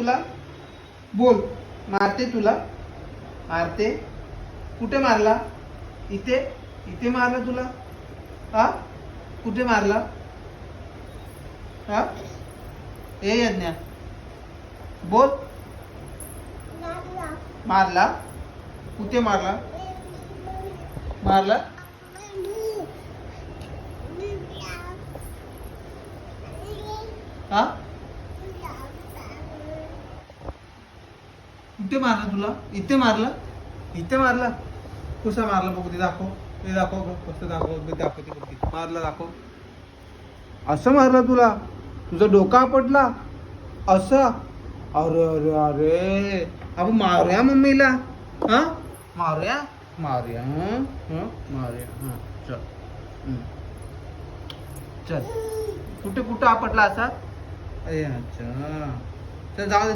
तुला? बोल. मारते तुला? मारते? कुठे मारला? इथे? इथे मारला तुला? हा? कुठे मारला? हा? ए यज्ञा, बोल. मारला? कुठे मारला? मारला? हा? कुठे मारला तुला? इथे मारला? इथे मारला? कसा मारला बघू ते दाखव. ते दाखव बघ, कसं दाखवते बघ ते. मारला दाखव. असं मारला तुला? तुझा डोका आपटला? असं? अरे अरे अरे, आपण मारूया मम्मीला. हा? मारूया? मारूया. मारूया. चल. चल. कुठे कुठं आपटला असा? अरे अच्छा. चल जाऊ दे.